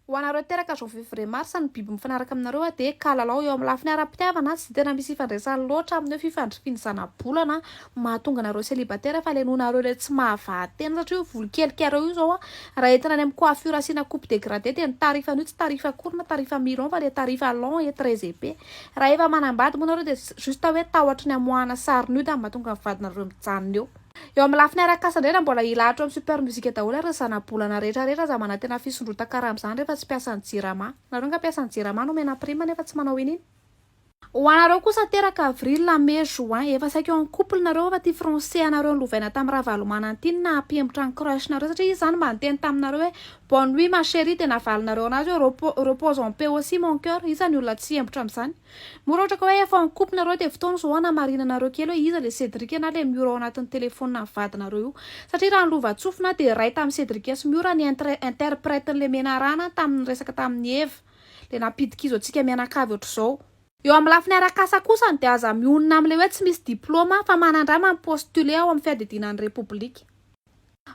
Ho anareo teraka janvier mars ny biby mifanaraka aminareo dia kalalao eo amin'ny lafiny ara-pitiavana tsy tena misy ifandraisany loatra amin'ny fifandrifiny zana-bolana mahatonga anareo célibataire fa lenonareo le tsy mahavatena satria volo kelikely io zao raha entina any amin'ny coiffure asiana coupe dégradé dia ny tarifan'io tsy tarifa akory na tarifa million fa le tarifa long et très épais raha efa manambady moa nareo dia juste hoe tahotra ny amoahana sarin'io dia mahatonga ny vadinareo mijanona eo. Eo amin'ny lafiny arak'asandrena mbola ilahatra amin'ny super musique daholo ary zana-bolana rehetrarehetra za mana tena fisondrota-kara amin'izany rehefa tsy piasan'ny jirama. Nareo nga piasan'ny jirama no mena prima nefa tsy manao ininy. Ho anareo kosa teraka avril, mai, juin efa saika eo amin'ny couple nareo fa tia français anareo lovaina tamin'ny raha valomanantiny na hampihembotra ny crush nareo satria izy zany mba niteny taminareo hoe bonne nuit ma chérie dia navalinareo anazy hoe repose en paix aussi mon cœur. Izy zany olona tsy hembotra amin'izany. Mora ohatra ka hoe efa amin'ny couple nareo dia fotoana zao anamarinanareo kely hoe iza le Cédric na le miora ao anatin'ny telefonina vadinareo io satria raha ny lova-tsofina dia ray tamin'ny Cédric sy miora ny interprète-n'le menarana tamin'ny resaka tamin'ny Eva le napidika izy antsika mianakavy ohatr'izao. Eo amin'ny lafiny arak'asa kosa dia aza mionona amin'ilay hoe tsy misy diplôma fa manandrama mipostule ao amin'ny fiadidinan'ny repoblika.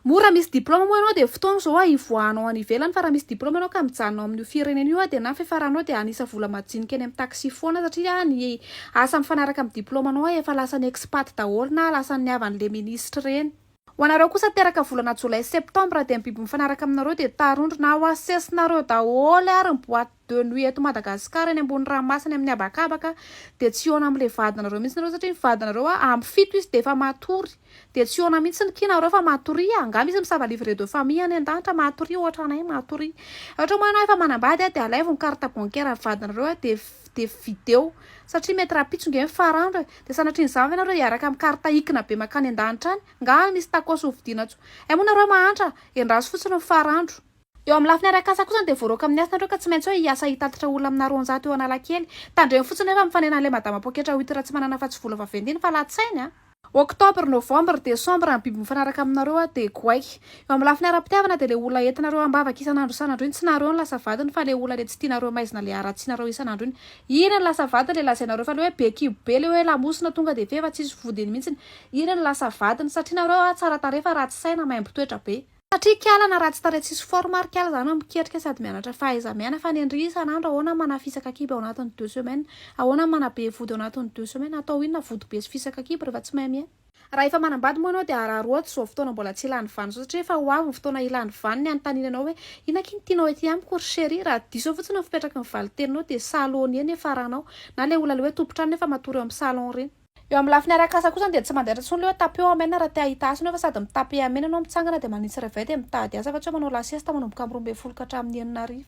Mora misy diplôma moa ianao dia fotoana zao hivoahanao any ivelany fa raha misy diplôma ianao ka mijanona amin'ny firenena io dia na fiafaranao dia anisa vola majinika eny amin'ny taxi foana satria ny asa mifanaraka amin'ny diplômanao efa lasan'ny expat daholo na lasan'ny havan'le ministre reny. Ho anareo kosa teraka volana jolay septembre dia ny biby mifanaraka aminareo dia tarondro na ho asesinareo daholo ary ny boîte de nuit eto Madagasikara eny ambony ranomasina amin'ny habakabaka dia tsy hiona amin'ilay vadinareo mihitsy nareo satria ny vadinareo amin'ny fito izy dia efa matory dia tsy hiona mihitsy ny kinareo fa matory angamba izy misava livre de famille any an-danitra matory ohatra anay matory. Ohatra moa ianao efa manambady dia alaivo ny carte bancaire vadinareo dia video satria mety raha pitsonge amin'ny farandro dia sanatria izany ve nareo hiaraka amin'ny karta ikina be makany an-danitra any nga misy takosy hovidiana tso moa nareo mahantra endraso fotsiny ny farandro. Eo amin'ny lafiny arak'asa kosa dia voaroka amin'ny asa nareo ka tsy maintsy hoe hiasa hitatitra olona amina 900 eo Analakely tandreny fotsiny efa mifanenan'ilay madama poketra 8 raha tsy manana afa-tsy vola vaventina fa latsainy Octobre, Novembre, Décembre ny biby mifanaraka aminareo dia goaiky. Eo amin'ny lafiny ara-pitiavana dia le olona entinareo ambavaka isanandro isanandro iny tsy nareo ny lasa vadiny fa le olona le tsy tianareo maizina le ara-tsianareo isanandro iny ny lasa vadiny le lazainareo fa le hoe bekibo be le hoe lamosina tonga dia vefa tsisy vodiny mihitsy iny ny lasa vadiny satria nareo tsara tarefa ratsy saina maimbo toetra be satria kiala na ratsy tarehy tsisy forme kiala zany miketrika sady mianatra fahaiza-miaina fa ny andry isanandro ahoana manafisaka kibo ao anatin'ny 2 semaines ahoana manabe vody ao anatin'ny 2 semaines atao inona vody be sy fisaka kibo rehefa tsy mahay raha efa manambady moa ianao dia araroatra zao fotoana mbola tsy ilany vany satria efa ho avy ny fotoana ilany vany ny anontanianao hoe inona tianao ety amiko ry chérie raha diso fotsiny ny fipetraka ny valiteninao dia salon eny faranao na le olona le hoe tompotrano nefa matory eo amin'ny salon reny. Eo amin'ny lafiny arak'asa kosa dia tsy mandaitra tsony le hoe tapeo amena raha tia hitasina fa sady mitape amena anao mitsangana dia manintsy revety mitady asa fa tsy manao lasiesta manomboka amin'ny 12 ka hatramin'ny 9 arivo.